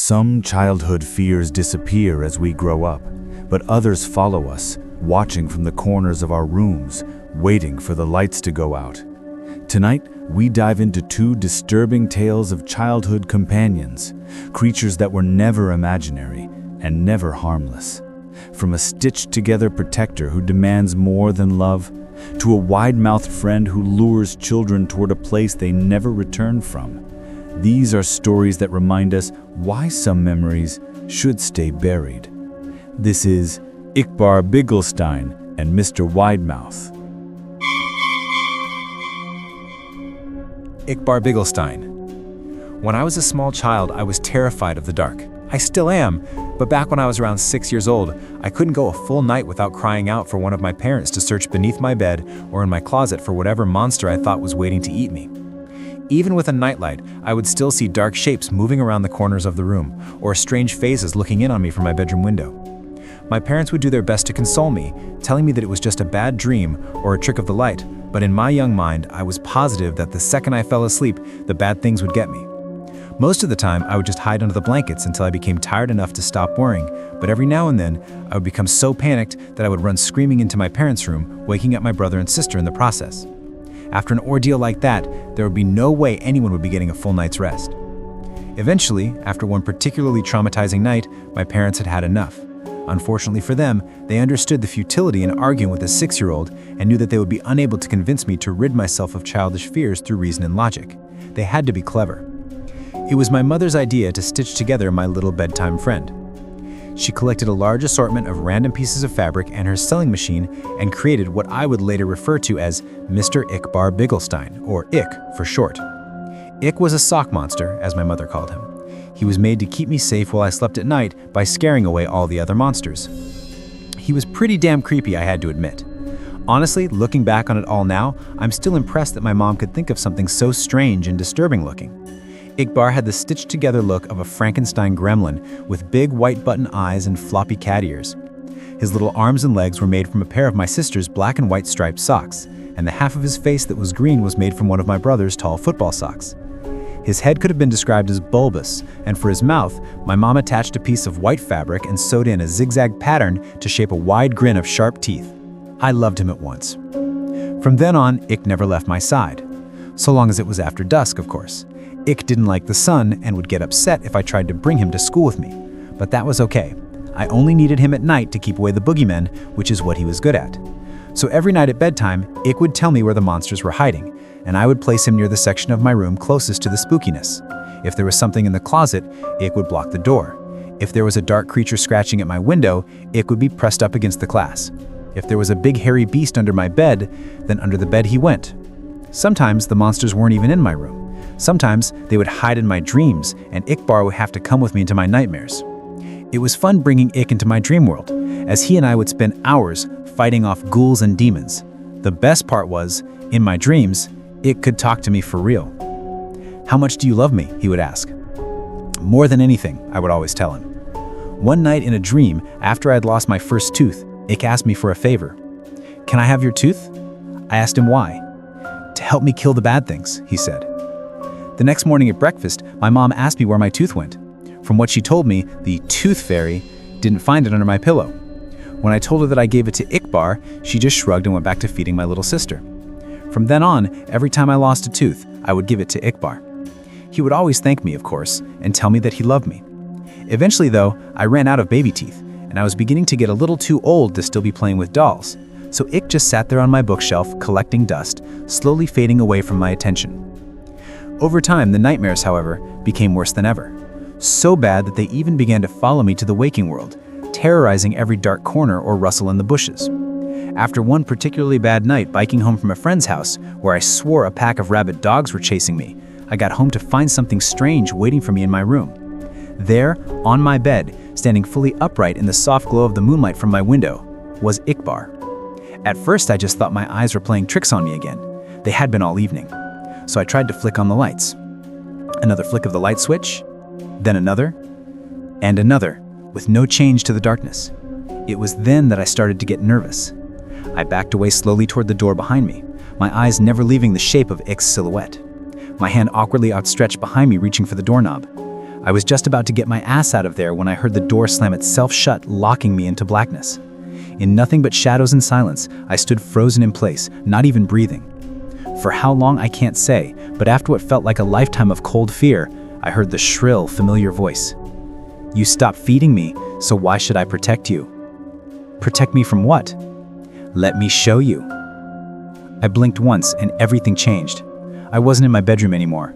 Some childhood fears disappear as we grow up, but others follow us, watching from the corners of our rooms, waiting for the lights to go out. Tonight, we dive into two disturbing tales of childhood companions, creatures that were never imaginary and never harmless. From a stitched-together protector who demands more than love, to a wide-mouthed friend who lures children toward a place they never return from. These are stories that remind us why some memories should stay buried. This is Ickbarr Bigelsteine and Mr. Widemouth. Ickbarr Bigelsteine. When I was a small child, I was terrified of the dark. I still am, but back when I was around 6 years old, I couldn't go a full night without crying out for one of my parents to search beneath my bed or in my closet for whatever monster I thought was waiting to eat me. Even with a nightlight, I would still see dark shapes moving around the corners of the room, or strange faces looking in on me from my bedroom window. My parents would do their best to console me, telling me that it was just a bad dream or a trick of the light, but in my young mind, I was positive that the second I fell asleep, the bad things would get me. Most of the time, I would just hide under the blankets until I became tired enough to stop worrying, but every now and then, I would become so panicked that I would run screaming into my parents' room, waking up my brother and sister in the process. After an ordeal like that, there would be no way anyone would be getting a full night's rest. Eventually, after one particularly traumatizing night, my parents had had enough. Unfortunately for them, they understood the futility in arguing with a 6-year-old and knew that they would be unable to convince me to rid myself of childish fears through reason and logic. They had to be clever. It was my mother's idea to stitch together my little bedtime friend. She collected a large assortment of random pieces of fabric and her sewing machine and created what I would later refer to as Mr. Ickbarr Bigelsteine, or Ick for short. Ick was a sock monster, as my mother called him. He was made to keep me safe while I slept at night by scaring away all the other monsters. He was pretty damn creepy, I had to admit. Honestly, looking back on it all now, I'm still impressed that my mom could think of something so strange and disturbing looking. Ickbarr had the stitched-together look of a Frankenstein gremlin with big white button eyes and floppy cat ears. His little arms and legs were made from a pair of my sister's black and white striped socks, and the half of his face that was green was made from one of my brother's tall football socks. His head could have been described as bulbous, and for his mouth, my mom attached a piece of white fabric and sewed in a zigzag pattern to shape a wide grin of sharp teeth. I loved him at once. From then on, Ick never left my side. So long as it was after dusk, of course. Ick didn't like the sun and would get upset if I tried to bring him to school with me. But that was okay. I only needed him at night to keep away the boogeymen, which is what he was good at. So every night at bedtime, Ick would tell me where the monsters were hiding, and I would place him near the section of my room closest to the spookiness. If there was something in the closet, Ick would block the door. If there was a dark creature scratching at my window, Ick would be pressed up against the glass. If there was a big hairy beast under my bed, then under the bed he went. Sometimes the monsters weren't even in my room. Sometimes they would hide in my dreams, and Ickbarr would have to come with me into my nightmares. It was fun bringing Ick into my dream world, as he and I would spend hours fighting off ghouls and demons. The best part was, in my dreams, Ick could talk to me for real. "How much do you love me?" he would ask. "More than anything," I would always tell him. One night in a dream, after I had lost my first tooth, Ick asked me for a favor. "Can I have your tooth?" I asked him why. "To help me kill the bad things," he said. The next morning at breakfast, my mom asked me where my tooth went. From what she told me, the tooth fairy didn't find it under my pillow. When I told her that I gave it to Ickbarr, she just shrugged and went back to feeding my little sister. From then on, every time I lost a tooth, I would give it to Ickbarr. He would always thank me, of course, and tell me that he loved me. Eventually, though, I ran out of baby teeth, and I was beginning to get a little too old to still be playing with dolls. So Ick just sat there on my bookshelf, collecting dust, slowly fading away from my attention. Over time, the nightmares, however, became worse than ever. So bad that they even began to follow me to the waking world, terrorizing every dark corner or rustle in the bushes. After one particularly bad night biking home from a friend's house, where I swore a pack of rabid dogs were chasing me, I got home to find something strange waiting for me in my room. There, on my bed, standing fully upright in the soft glow of the moonlight from my window, was Ickbarr. At first, I just thought my eyes were playing tricks on me again. They had been all evening. So I tried to flick on the lights. Another flick of the light switch, then another, and another, with no change to the darkness. It was then that I started to get nervous. I backed away slowly toward the door behind me, my eyes never leaving the shape of Ick's silhouette. My hand awkwardly outstretched behind me, reaching for the doorknob. I was just about to get my ass out of there when I heard the door slam itself shut, locking me into blackness. In nothing but shadows and silence, I stood frozen in place, not even breathing. For how long I can't say, but after what felt like a lifetime of cold fear, I heard the shrill, familiar voice. "You stopped feeding me, so why should I protect you?" "Protect me from what?" "Let me show you." I blinked once and everything changed. I wasn't in my bedroom anymore.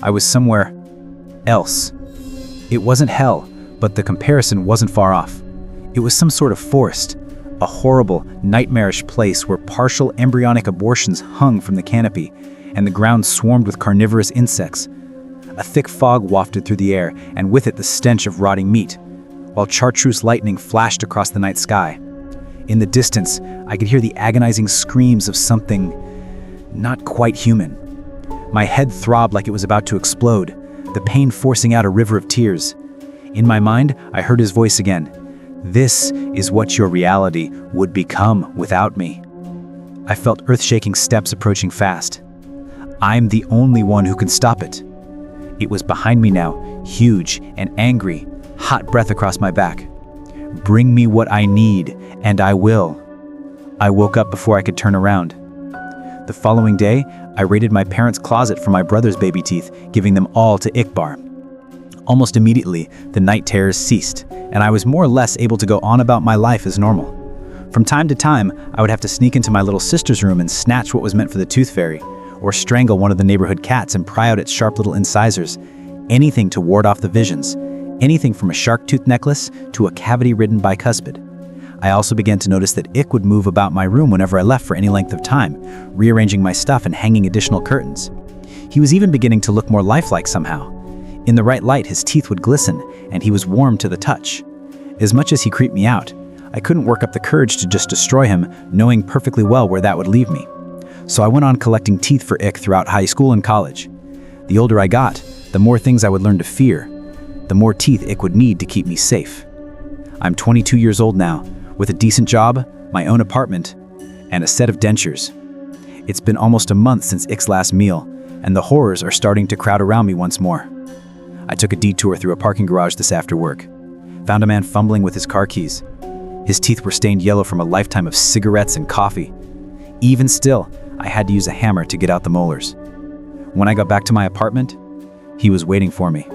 I was somewhere else. It wasn't hell, but the comparison wasn't far off. It was some sort of forest, a horrible, nightmarish place where partial embryonic abortions hung from the canopy, and the ground swarmed with carnivorous insects. A thick fog wafted through the air, and with it the stench of rotting meat, while chartreuse lightning flashed across the night sky. In the distance, I could hear the agonizing screams of something not quite human. My head throbbed like it was about to explode, the pain forcing out a river of tears. In my mind, I heard his voice again. "This is what your reality would become without me." I felt earth-shaking steps approaching fast. I'm the only one who can stop it. It was behind me now, huge and angry, hot breath across my back. "Bring me what I need, and I will." I woke up before I could turn around. The following day, I raided my parents' closet for my brother's baby teeth, giving them all to Ickbarr. Almost immediately, the night terrors ceased, and I was more or less able to go on about my life as normal. From time to time, I would have to sneak into my little sister's room and snatch what was meant for the tooth fairy, or strangle one of the neighborhood cats and pry out its sharp little incisors. Anything to ward off the visions. Anything from a shark tooth necklace to a cavity-ridden bicuspid. I also began to notice that Ick would move about my room whenever I left for any length of time, rearranging my stuff and hanging additional curtains. He was even beginning to look more lifelike somehow. In the right light, his teeth would glisten, and he was warm to the touch. As much as he creeped me out, I couldn't work up the courage to just destroy him, knowing perfectly well where that would leave me. So I went on collecting teeth for Ick throughout high school and college. The older I got, the more things I would learn to fear, the more teeth Ick would need to keep me safe. I'm 22 years old now, with a decent job, my own apartment, and a set of dentures. It's been almost a month since Ick's last meal, and the horrors are starting to crowd around me once more. I took a detour through a parking garage this after work. Found a man fumbling with his car keys. His teeth were stained yellow from a lifetime of cigarettes and coffee. Even still, I had to use a hammer to get out the molars. When I got back to my apartment, he was waiting for me.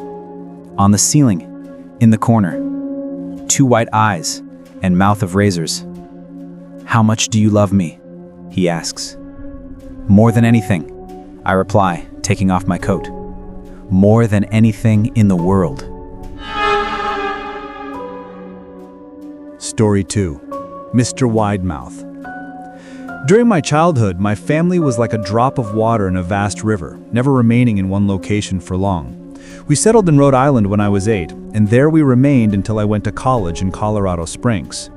On the ceiling, in the corner, 2 white eyes and mouth of razors. "How much do you love me?" he asks. "More than anything," I reply, taking off my coat. "More than anything in the world." Story 2. Mr. Widemouth. During my childhood, my family was like a drop of water in a vast river, never remaining in one location for long. We settled in Rhode Island when I was 8, and there we remained until I went to college in Colorado Springs.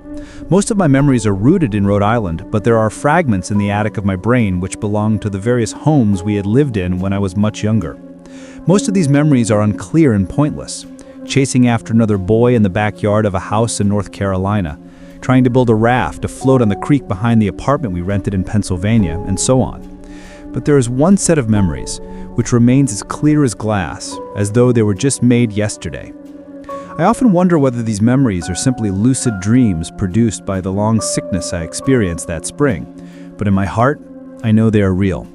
Most of my memories are rooted in Rhode Island, but there are fragments in the attic of my brain which belong to the various homes we had lived in when I was much younger. Most of these memories are unclear and pointless. Chasing after another boy in the backyard of a house in North Carolina, trying to build a raft to float on the creek behind the apartment we rented in Pennsylvania, and so on. But there is one set of memories which remains as clear as glass, as though they were just made yesterday. I often wonder whether these memories are simply lucid dreams produced by the long sickness I experienced that spring, but in my heart, I know they are real.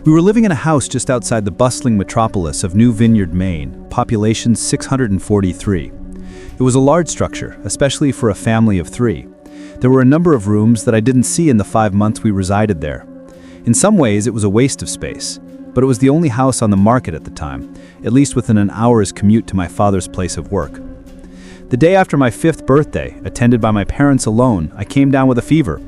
We were living in a house just outside the bustling metropolis of New Vineyard, Maine, population 643. It was a large structure, especially for a family of 3. There were a number of rooms that I didn't see in the 5 months we resided there. In some ways, it was a waste of space, but it was the only house on the market at the time, at least within an hour's commute to my father's place of work. The day after my 5th birthday, attended by my parents alone, I came down with a fever.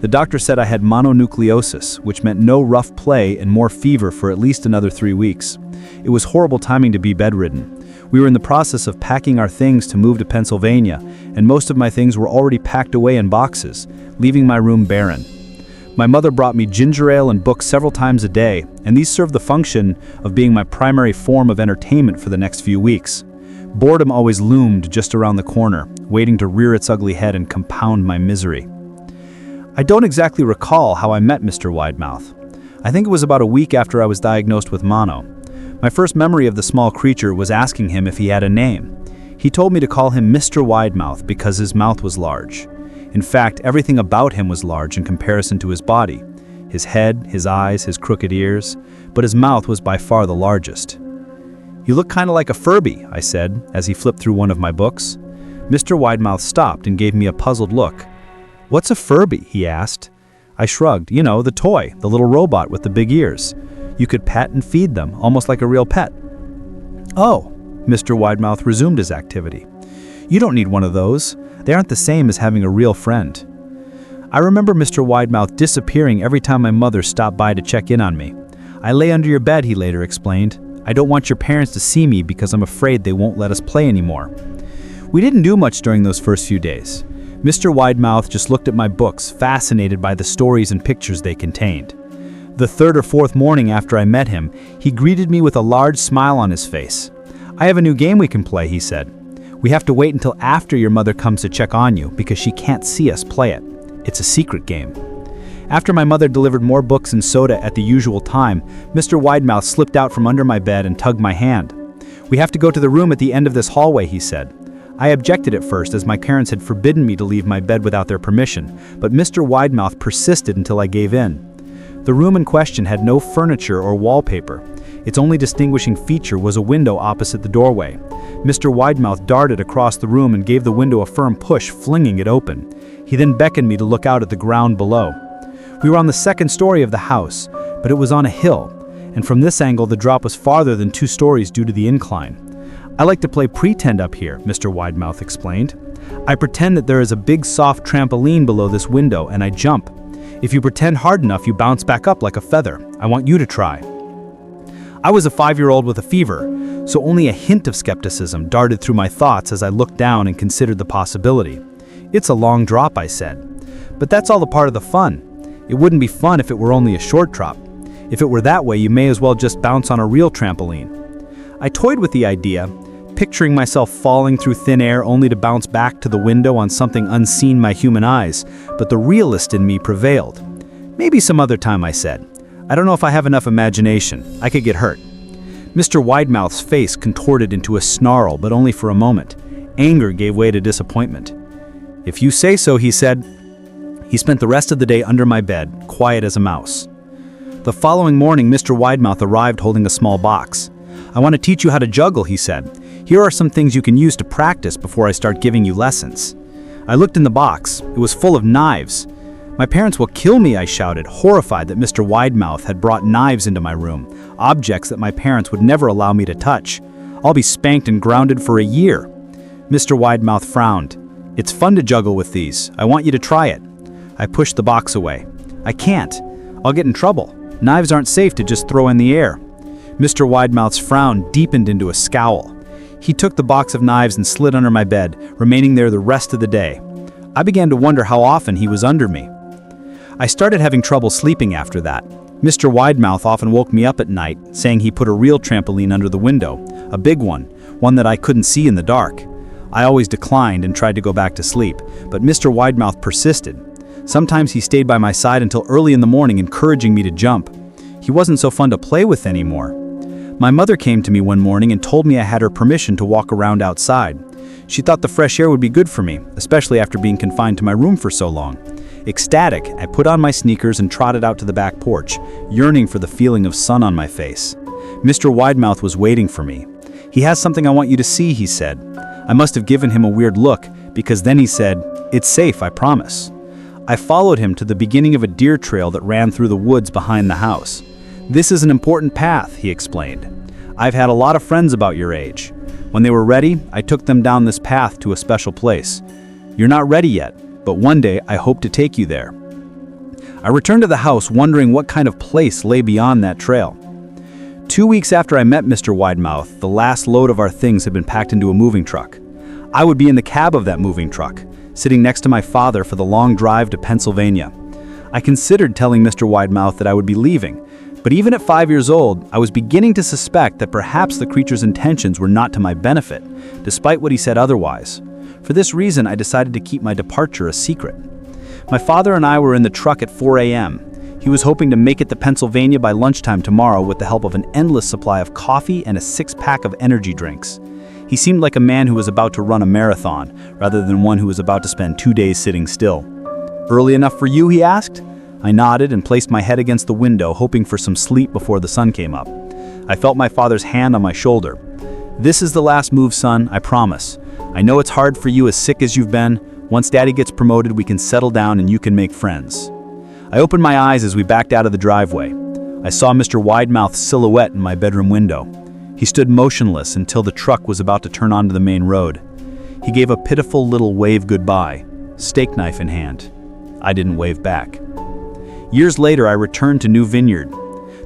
The doctor said I had mononucleosis, which meant no rough play and more fever for at least another 3 weeks. It was horrible timing to be bedridden. We were in the process of packing our things to move to Pennsylvania, and most of my things were already packed away in boxes, leaving my room barren. My mother brought me ginger ale and books several times a day, and these served the function of being my primary form of entertainment for the next few weeks. Boredom always loomed just around the corner, waiting to rear its ugly head and compound my misery. I don't exactly recall how I met Mr. Widemouth. I think it was about a week after I was diagnosed with mono. My first memory of the small creature was asking him if he had a name. He told me to call him Mr. Widemouth because his mouth was large. In fact, everything about him was large in comparison to his body. His head, his eyes, his crooked ears, but his mouth was by far the largest. "You look kind of like a Furby," I said, as he flipped through one of my books. Mr. Widemouth stopped and gave me a puzzled look. "What's a Furby?" he asked. I shrugged. "You know, the toy, the little robot with the big ears. You could pet and feed them, almost like a real pet." "Oh," Mr. Widemouth resumed his activity. "You don't need one of those. They aren't the same as having a real friend." I remember Mr. Widemouth disappearing every time my mother stopped by to check in on me. "I lay under your bed," he later explained. "I don't want your parents to see me because I'm afraid they won't let us play anymore." We didn't do much during those first few days. Mr. Widemouth just looked at my books, fascinated by the stories and pictures they contained. The third or fourth morning after I met him, he greeted me with a large smile on his face. "I have a new game we can play," he said. "We have to wait until after your mother comes to check on you because she can't see us play it. It's a secret game." After my mother delivered more books and soda at the usual time, Mr. Widemouth slipped out from under my bed and tugged my hand. "We have to go to the room at the end of this hallway," he said. I objected at first as my parents had forbidden me to leave my bed without their permission, but Mr. Widemouth persisted until I gave in. The room in question had no furniture or wallpaper. Its only distinguishing feature was a window opposite the doorway. Mr. Widemouth darted across the room and gave the window a firm push, flinging it open. He then beckoned me to look out at the ground below. We were on the second story of the house, but it was on a hill, and from this angle the drop was farther than 2 stories due to the incline. "I like to play pretend up here," Mr. Widemouth explained. "I pretend that there is a big soft trampoline below this window and I jump. If you pretend hard enough, you bounce back up like a feather. I want you to try." I was a 5-year-old with a fever, so only a hint of skepticism darted through my thoughts as I looked down and considered the possibility. "It's a long drop," I said. "But that's all a part of the fun. It wouldn't be fun if it were only a short drop. If it were that way, you may as well just bounce on a real trampoline." I toyed with the idea, picturing myself falling through thin air only to bounce back to the window on something unseen by human eyes, but the realist in me prevailed. "Maybe some other time," I said. "I don't know if I have enough imagination. I could get hurt." Mr. Widemouth's face contorted into a snarl, but only for a moment. Anger gave way to disappointment. "If you say so," he said. He spent the rest of the day under my bed, quiet as a mouse. The following morning, Mr. Widemouth arrived holding a small box. "I want to teach you how to juggle," he said. "Here are some things you can use to practice before I start giving you lessons." I looked in the box. It was full of knives. "My parents will kill me," I shouted, horrified that Mr. Widemouth had brought knives into my room, objects that my parents would never allow me to touch. "I'll be spanked and grounded for a year." Mr. Widemouth frowned. "It's fun to juggle with these. I want you to try it." I pushed the box away. "I can't. I'll get in trouble. Knives aren't safe to just throw in the air." Mr. Widemouth's frown deepened into a scowl. He took the box of knives and slid under my bed, remaining there the rest of the day. I began to wonder how often he was under me. I started having trouble sleeping after that. Mr. Widemouth often woke me up at night, saying he put a real trampoline under the window, a big one that I couldn't see in the dark. I always declined and tried to go back to sleep, but Mr. Widemouth persisted. Sometimes he stayed by my side until early in the morning, encouraging me to jump. He wasn't so fun to play with anymore. My mother came to me one morning and told me I had her permission to walk around outside. She thought the fresh air would be good for me, especially after being confined to my room for so long. Ecstatic, I put on my sneakers and trotted out to the back porch, yearning for the feeling of sun on my face. Mr. Widemouth was waiting for me. "He has something I want you to see," he said. I must have given him a weird look, because then he said, "It's safe, I promise." I followed him to the beginning of a deer trail that ran through the woods behind the house. "This is an important path," he explained. "I've had a lot of friends about your age. When they were ready, I took them down this path to a special place. You're not ready yet, but one day I hope to take you there." I returned to the house wondering what kind of place lay beyond that trail. 2 weeks after I met Mr. Widemouth, the last load of our things had been packed into a moving truck. I would be in the cab of that moving truck, sitting next to my father for the long drive to Pennsylvania. I considered telling Mr. Widemouth that I would be leaving, but even at 5 years old, I was beginning to suspect that perhaps the creature's intentions were not to my benefit, despite what he said otherwise. For this reason, I decided to keep my departure a secret. My father and I were in the truck at 4 a.m. He He was hoping to make it to Pennsylvania by lunchtime tomorrow with the help of an endless supply of coffee and a six-pack of energy drinks. He seemed like a man who was about to run a marathon, rather than one who was about to spend 2 days sitting still. "Early enough for you?" he asked. I nodded and placed my head against the window, hoping for some sleep before the sun came up. I felt my father's hand on my shoulder. "This is the last move, son, I promise. I know it's hard for you, as sick as you've been. Once Daddy gets promoted, we can settle down and you can make friends." I opened my eyes as we backed out of the driveway. I saw Mr. Widemouth's silhouette in my bedroom window. He stood motionless until the truck was about to turn onto the main road. He gave a pitiful little wave goodbye, steak knife in hand. I didn't wave back. Years later, I returned to New Vineyard.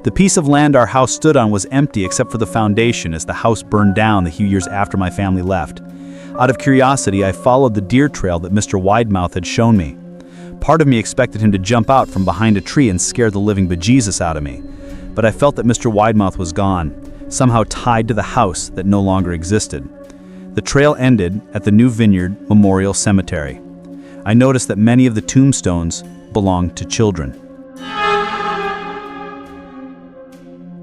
The piece of land our house stood on was empty except for the foundation, as the house burned down a few years after my family left. Out of curiosity, I followed the deer trail that Mr. Widemouth had shown me. Part of me expected him to jump out from behind a tree and scare the living bejesus out of me, but I felt that Mr. Widemouth was gone, somehow tied to the house that no longer existed. The trail ended at the New Vineyard Memorial Cemetery. I noticed that many of the tombstones belonged to children.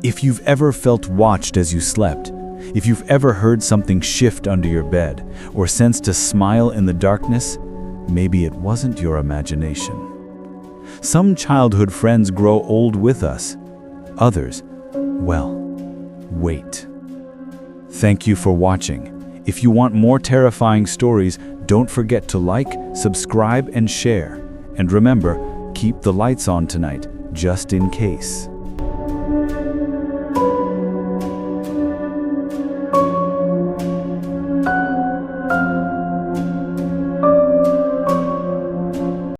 If you've ever felt watched as you slept, if you've ever heard something shift under your bed, or sensed a smile in the darkness, maybe it wasn't your imagination. Some childhood friends grow old with us. Others, well, wait. Thank you for watching. If you want more terrifying stories, don't forget to like, subscribe, and share. And remember, keep the lights on tonight, just in case.